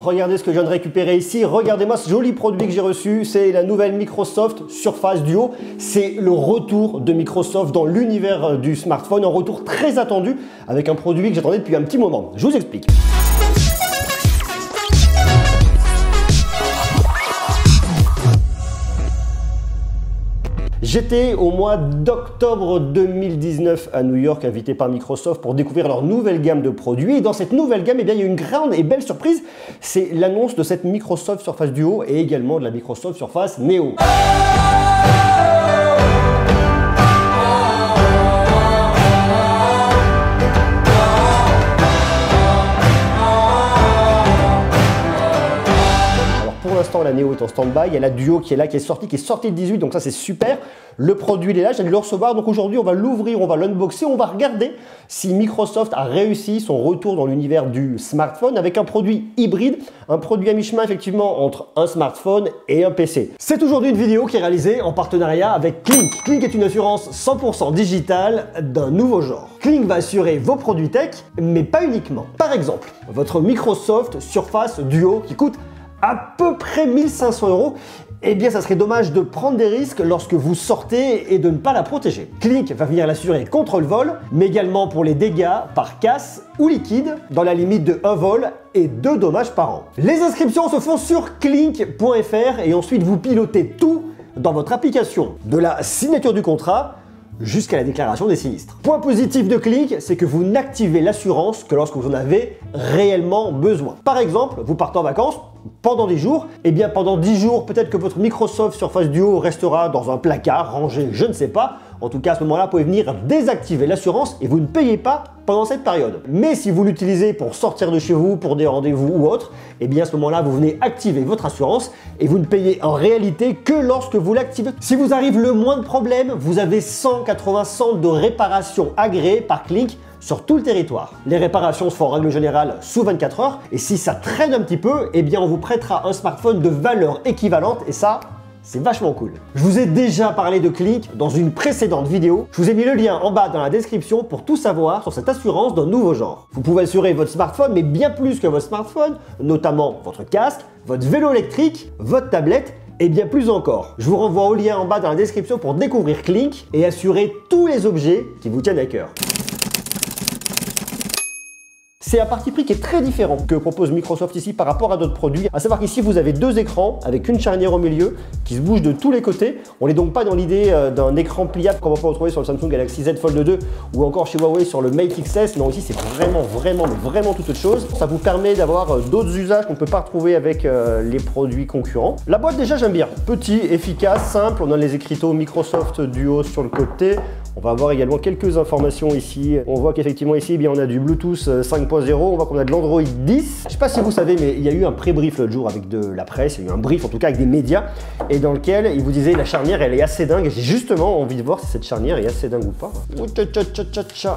Regardez ce que je viens de récupérer ici, regardez-moi ce joli produit que j'ai reçu, c'est la nouvelle Microsoft Surface Duo. C'est le retour de Microsoft dans l'univers du smartphone, un retour très attendu avec un produit que j'attendais depuis un petit moment. Je vous explique. J'étais au mois d'octobre 2019 à New York, invité par Microsoft pour découvrir leur nouvelle gamme de produits. Et dans cette nouvelle gamme, eh bien, il y a une grande et belle surprise. C'est l'annonce de cette Microsoft Surface Duo et également de la Microsoft Surface Neo. Pour l'instant, la Neo est en stand-by. Il y a la Duo qui est là, qui est sortie le 18, donc ça c'est super. Le produit il est là, j'ai dû le recevoir. Donc aujourd'hui, on va l'ouvrir, on va l'unboxer, on va regarder si Microsoft a réussi son retour dans l'univers du smartphone avec un produit hybride, un produit à mi-chemin effectivement entre un smartphone et un PC. C'est aujourd'hui une vidéo qui est réalisée en partenariat avec Klink. Klink est une assurance 100% digitale d'un nouveau genre. Klink va assurer vos produits tech, mais pas uniquement. Par exemple, votre Microsoft Surface Duo qui coûte à peu près 1500 €, eh bien ça serait dommage de prendre des risques lorsque vous sortez et de ne pas la protéger. Klink va venir l'assurer contre le vol, mais également pour les dégâts par casse ou liquide, dans la limite de 1 vol et 2 dommages par an. Les inscriptions se font sur klink.fr et ensuite vous pilotez tout dans votre application, de la signature du contrat jusqu'à la déclaration des sinistres. Point positif de Klink, c'est que vous n'activez l'assurance que lorsque vous en avez réellement besoin. Par exemple, vous partez en vacances pendant 10 jours, et bien pendant 10 jours, peut-être que votre Microsoft Surface Duo restera dans un placard, rangé, je ne sais pas. En tout cas, à ce moment-là, vous pouvez venir désactiver l'assurance et vous ne payez pas pendant cette période. Mais si vous l'utilisez pour sortir de chez vous, pour des rendez-vous ou autre, et bien à ce moment-là, vous venez activer votre assurance et vous ne payez en réalité que lorsque vous l'activez. Si vous arrive le moins de problèmes, vous avez 180 centres de réparation agréés par Klink sur tout le territoire. Les réparations se font en règle générale sous 24 heures et si ça traîne un petit peu, eh bien on vous prêtera un smartphone de valeur équivalente et ça, c'est vachement cool. Je vous ai déjà parlé de Klink dans une précédente vidéo. Je vous ai mis le lien en bas dans la description pour tout savoir sur cette assurance d'un nouveau genre. Vous pouvez assurer votre smartphone, mais bien plus que votre smartphone, notamment votre casque, votre vélo électrique, votre tablette et bien plus encore. Je vous renvoie au lien en bas dans la description pour découvrir Klink et assurer tous les objets qui vous tiennent à cœur. C'est un parti pris qui est très différent que propose Microsoft ici par rapport à d'autres produits. À savoir qu'ici, vous avez deux écrans avec une charnière au milieu qui se bouge de tous les côtés. On n'est donc pas dans l'idée d'un écran pliable qu'on va pas retrouver sur le Samsung Galaxy Z Fold 2 ou encore chez Huawei sur le Mate XS. Non, ici, c'est vraiment toute autre chose. Ça vous permet d'avoir d'autres usages qu'on ne peut pas retrouver avec les produits concurrents. La boîte, déjà, j'aime bien. Petit, efficace, simple. On a les écriteaux Microsoft Duo sur le côté. On va avoir également quelques informations ici. On voit qu'effectivement ici, eh bien, on a du Bluetooth 5.0. On voit qu'on a de l'Android 10. Je ne sais pas si vous savez, mais il y a eu un pré-brief l'autre jour avec de la presse. Il y a eu un brief en tout cas avec des médias et dans lequel il vous disait la charnière, elle est assez dingue. Et j'ai justement envie de voir si cette charnière est assez dingue ou pas.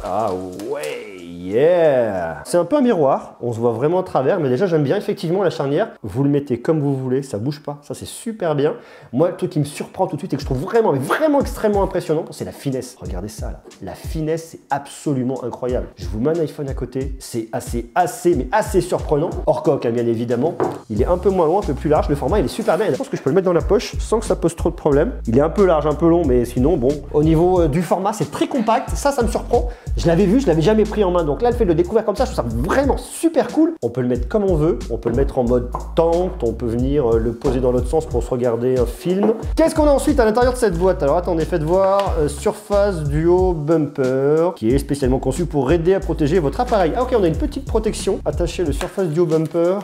Ah ouais. Yeah! C'est un peu un miroir, on se voit vraiment à travers, mais déjà j'aime bien effectivement la charnière. Vous le mettez comme vous voulez, ça bouge pas, ça c'est super bien. Moi, le truc qui me surprend tout de suite et que je trouve vraiment extrêmement impressionnant, c'est la finesse. Regardez ça là, la finesse c'est absolument incroyable. Je vous mets un iPhone à côté, c'est assez surprenant. Hors coque hein, bien évidemment, il est un peu moins long, un peu plus large, le format il est super bien. Je pense que je peux le mettre dans la poche sans que ça pose trop de problèmes. Il est un peu large, un peu long, mais sinon bon. Au niveau du format, c'est très compact, ça me surprend. Je l'avais vu, je l'avais jamais pris en main. Donc là, le fait de le découvrir comme ça, je trouve ça vraiment super cool. On peut le mettre comme on veut, on peut le mettre en mode tente, on peut venir le poser dans l'autre sens pour se regarder un film. Qu'est-ce qu'on a ensuite à l'intérieur de cette boîte? Alors attendez, faites voir, Surface Duo Bumper, qui est spécialement conçu pour aider à protéger votre appareil. Ah ok, on a une petite protection. Attachez le Surface Duo Bumper.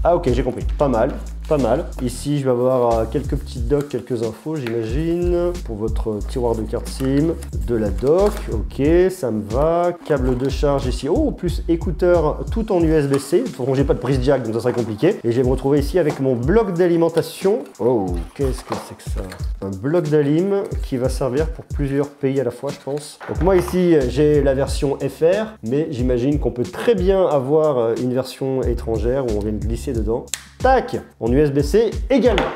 Ah ok, j'ai compris, pas mal. Pas mal. Ici, je vais avoir quelques petits docks, quelques infos, j'imagine, pour votre tiroir de carte SIM, de la dock, ok, ça me va. Câble de charge ici, oh, plus écouteur tout en USB-C. Bon, j'ai pas de prise jack, donc ça serait compliqué. Et je vais me retrouver ici avec mon bloc d'alimentation. Oh, qu'est-ce que c'est que ça? Un bloc d'alim qui va servir pour plusieurs pays à la fois, je pense. Donc moi ici, j'ai la version FR, mais j'imagine qu'on peut très bien avoir une version étrangère où on vient de glisser dedans. Tac, en USB-C également.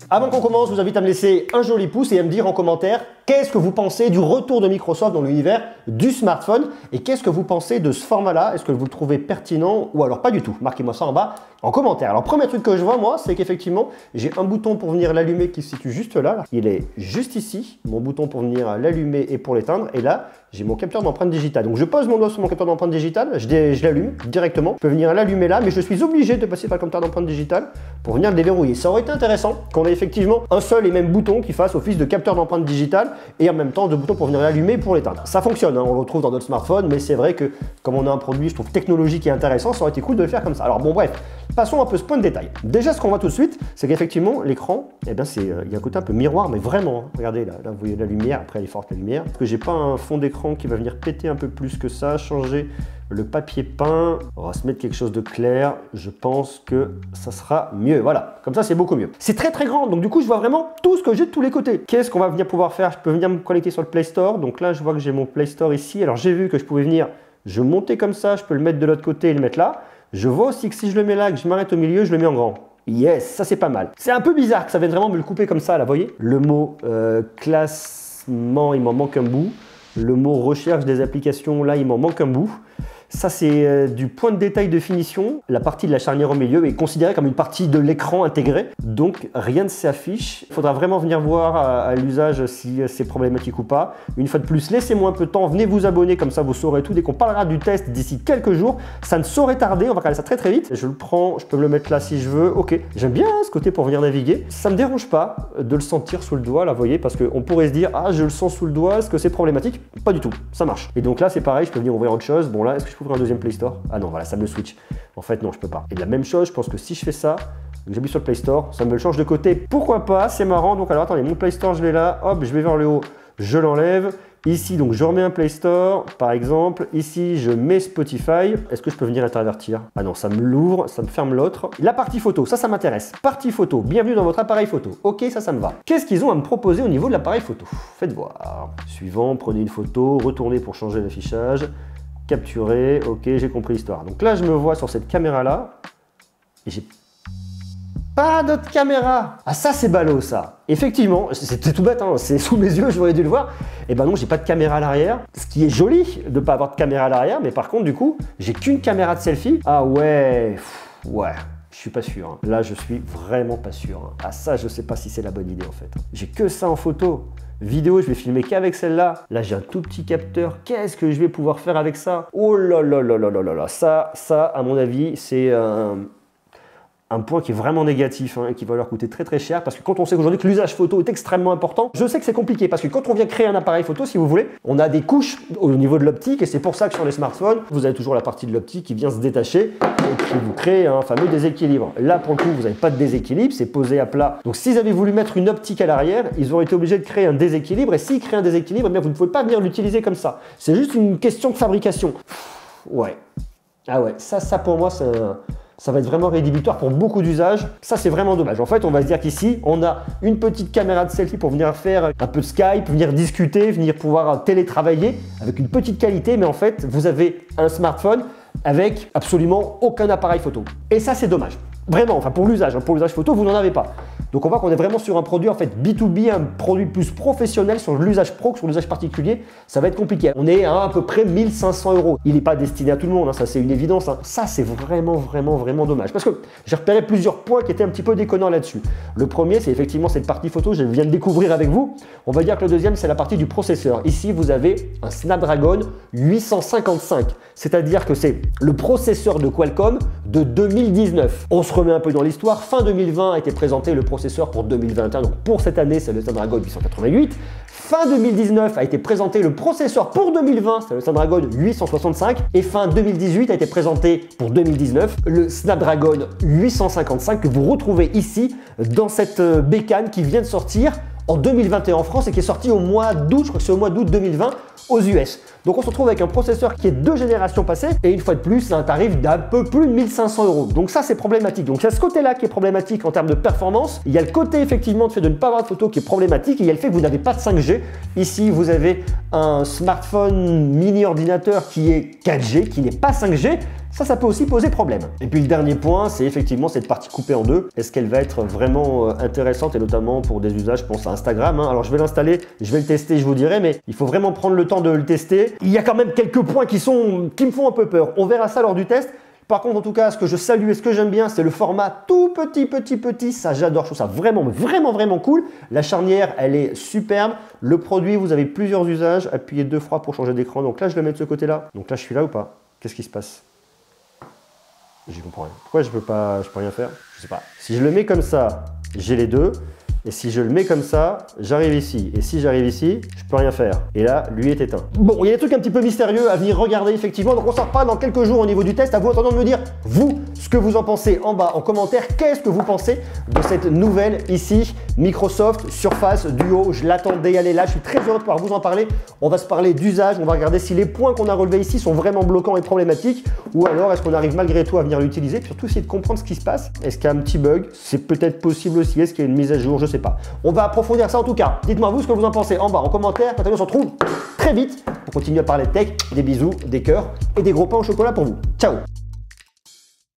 Avant qu'on commence, je vous invite à me laisser un joli pouce et à me dire en commentaire qu'est-ce que vous pensez du retour de Microsoft dans l'univers du smartphone et qu'est-ce que vous pensez de ce format-là? Est-ce que vous le trouvez pertinent ou alors pas du tout? Marquez-moi ça en bas en commentaire. Alors, premier truc que je vois, moi, c'est qu'effectivement, j'ai un bouton pour venir l'allumer qui se situe juste là. Il est juste ici, mon bouton pour venir l'allumer et pour l'éteindre. Et là, j'ai mon capteur d'empreinte digitale. Donc, je pose mon doigt sur mon capteur d'empreinte digitale, je l'allume directement. Je peux venir l'allumer là, mais je suis obligé de passer par le capteur d'empreinte digitale pour venir le déverrouiller. Ça aurait été intéressant qu'on ait effectivement un seul et même bouton qui fasse office de capteur d'empreinte digitale et en même temps de bouton pour venir l'allumer et pour l'éteindre. Ça fonctionne, hein, on le retrouve dans d'autres smartphones, mais c'est vrai que comme on a un produit, je trouve technologique et intéressant, ça aurait été cool de le faire comme ça. Alors bon, bref, passons un peu ce point de détail. Déjà, ce qu'on voit tout de suite, c'est qu'effectivement, l'écran, eh bien, il y a un côté un peu miroir, mais vraiment, hein. Regardez, là, vous voyez la lumière, après elle est forte la lumière. Parce que j'ai pas un fond d'écran qui va venir péter un peu plus que ça, changer le papier peint, on va se mettre quelque chose de clair, je pense que ça sera mieux, voilà, comme ça c'est beaucoup mieux. C'est très très grand, donc du coup je vois vraiment tout ce que j'ai de tous les côtés. Qu'est-ce qu'on va venir pouvoir faire? Je peux venir me connecter sur le Play Store, donc là je vois que j'ai mon Play Store ici, alors j'ai vu que je pouvais venir, je monter comme ça, je peux le mettre de l'autre côté et le mettre là. Je vois aussi que si je le mets là, que je m'arrête au milieu, je le mets en grand. Yes, ça c'est pas mal. C'est un peu bizarre que ça vienne vraiment me le couper comme ça, là, vous voyez? Le mot classement, il m'en manque un bout. Le mot recherche des applications, là, il m'en manque un bout. Ça, c'est du point de détail de finition. La partie de la charnière au milieu est considérée comme une partie de l'écran intégré. Donc, rien ne s'affiche. Il faudra vraiment venir voir à l'usage si c'est problématique ou pas. Une fois de plus, laissez-moi un peu de temps. Venez vous abonner, comme ça vous saurez tout. Dès qu'on parlera du test d'ici quelques jours, ça ne saurait tarder. On va regarder ça très très vite. Je le prends, je peux me le mettre là si je veux. Ok, j'aime bien ce côté pour venir naviguer. Ça ne me dérange pas de le sentir sous le doigt, là, vous voyez, parce qu'on pourrait se dire, ah, je le sens sous le doigt, est-ce que c'est problématique? Pas du tout, ça marche. Et donc là, c'est pareil, je peux venir ouvrir autre chose. Bon, là, est-ce que je peux ouvrir un deuxième Play Store? Ah non, voilà, ça me le switch. En fait, non, je peux pas. Et de la même chose, je pense que si je fais ça, j'appuie sur le Play Store, ça me le change de côté. Pourquoi pas? C'est marrant. Donc, alors, attendez, mon Play Store, je l'ai là. Hop, je vais vers le haut, je l'enlève. Ici, donc, je remets un Play Store, par exemple. Ici, je mets Spotify. Est-ce que je peux venir intervertir? Ah non, ça me l'ouvre, ça me ferme l'autre. La partie photo, ça m'intéresse. Partie photo, bienvenue dans votre appareil photo. Ok, ça me va. Qu'est-ce qu'ils ont à me proposer au niveau de l'appareil photo? Faites voir. Suivant, prenez une photo, retournez pour changer l'affichage. Capturer, ok, j'ai compris l'histoire. Donc là, je me vois sur cette caméra-là, et j'ai pas d'autre caméra. Ah, ça, c'est ballot, ça. Effectivement, c'était tout bête, hein, c'est sous mes yeux, j'aurais dû le voir. Et ben non, j'ai pas de caméra à l'arrière, ce qui est joli de pas avoir de caméra à l'arrière, mais par contre, du coup, j'ai qu'une caméra de selfie. Ah ouais, ouais. Je suis pas sûr. Hein. Là, je suis vraiment pas sûr. Hein. Ah ça, je sais pas si c'est la bonne idée en fait. J'ai que ça en photo. Vidéo, je vais filmer qu'avec celle-là. Là, j'ai un tout petit capteur. Qu'est-ce que je vais pouvoir faire avec ça? Oh là là là là là là là. Ça, à mon avis, c'est un point qui est vraiment négatif hein, et qui va leur coûter très très cher parce que quand on sait qu'aujourd'hui que l'usage photo est extrêmement important, je sais que c'est compliqué parce que quand on vient créer un appareil photo, si vous voulez, on a des couches au niveau de l'optique et c'est pour ça que sur les smartphones, vous avez toujours la partie de l'optique qui vient se détacher et qui vous crée un fameux déséquilibre. Là, pour le coup, vous n'avez pas de déséquilibre, c'est posé à plat. Donc, s'ils avaient voulu mettre une optique à l'arrière, ils auraient été obligés de créer un déséquilibre et s'ils créent un déséquilibre, eh bien, vous ne pouvez pas venir l'utiliser comme ça. C'est juste une question de fabrication. Ouais. Ah ouais, ça pour moi, c'est ça va être vraiment rédhibitoire pour beaucoup d'usages. Ça, c'est vraiment dommage. En fait, on va se dire qu'ici, on a une petite caméra de selfie pour venir faire un peu de Skype, venir discuter, venir pouvoir télétravailler avec une petite qualité. Mais en fait, vous avez un smartphone avec absolument aucun appareil photo. Et ça, c'est dommage. Vraiment, enfin pour l'usage photo, vous n'en avez pas. Donc on voit qu'on est vraiment sur un produit en fait B2B, un produit plus professionnel sur l'usage pro que sur l'usage particulier. Ça va être compliqué. On est à peu près 1500 €. Il n'est pas destiné à tout le monde, hein, ça c'est une évidence. Hein. Ça c'est vraiment dommage. Parce que j'ai repéré plusieurs points qui étaient un petit peu déconnants là-dessus. Le premier, c'est effectivement cette partie photo, je viens de découvrir avec vous. On va dire que le deuxième, c'est la partie du processeur. Ici, vous avez un Snapdragon 855. C'est-à-dire que c'est le processeur de Qualcomm de 2019. On se remet un peu dans l'histoire. Fin 2020 a été présenté le processeur pour 2021. Donc pour cette année, c'est le Snapdragon 888. Fin 2019 a été présenté le processeur pour 2020, c'est le Snapdragon 865. Et fin 2018 a été présenté pour 2019 le Snapdragon 855 que vous retrouvez ici dans cette bécane qui vient de sortir en 2021 en France et qui est sorti au mois d'août, je crois que c'est au mois d'août 2020 aux US. Donc on se retrouve avec un processeur qui est 2 générations passées et une fois de plus, c'est un tarif d'un peu plus de 1500 €. Donc ça, c'est problématique. Donc il y a ce côté-là qui est problématique en termes de performance. Il y a le côté effectivement de fait de ne pas avoir de photo qui est problématique et il y a le fait que vous n'avez pas de 5G. Ici, vous avez un smartphone mini ordinateur qui est 4G, qui n'est pas 5G. ça peut aussi poser problème. Et puis le dernier point, c'est effectivement cette partie coupée en deux. Est-ce qu'elle va être vraiment intéressante, et notamment pour des usages, je pense à Instagram, hein. Alors je vais l'installer, je vais le tester, je vous dirai, mais il faut vraiment prendre le temps de le tester. Il y a quand même quelques points qui me font un peu peur. On verra ça lors du test. Par contre, en tout cas, ce que je salue et ce que j'aime bien, c'est le format tout petit. Ça, j'adore. Je trouve ça vraiment cool. La charnière, elle est superbe. Le produit, vous avez plusieurs usages. Appuyez 2 fois pour changer d'écran. Donc là, je le mets de ce côté-là. Donc là, je suis là ou pas? Qu'est-ce qui se passe? J'y comprends rien. Pourquoi je peux rien faire? Je sais pas. Si je le mets comme ça, j'ai les deux. Et si je le mets comme ça, j'arrive ici. Et si j'arrive ici, je peux rien faire. Et là, lui est éteint. Bon, il y a des trucs un petit peu mystérieux à venir regarder effectivement. Donc on s'en reparle dans quelques jours au niveau du test. À vous en attendant de me dire, vous, ce que vous en pensez en bas en commentaire. Qu'est-ce que vous pensez de cette nouvelle ici, Microsoft Surface Duo? Je l'attendais, elle est là. Je suis très heureux de pouvoir vous en parler. On va se parler d'usage. On va regarder si les points qu'on a relevés ici sont vraiment bloquants et problématiques. Ou alors, est-ce qu'on arrive malgré tout à venir l'utiliser? Puis surtout, essayer de comprendre ce qui se passe. Est-ce qu'il y a un petit bug? C'est peut-être possible aussi. Est-ce qu'il y a une mise à jour? Je sais pas. On va approfondir ça en tout cas. Dites-moi vous ce que vous en pensez en bas en commentaire. Quant à nous, on se retrouve très vite pour continuer à parler de tech. Des bisous, des cœurs et des gros pains au chocolat pour vous. Ciao!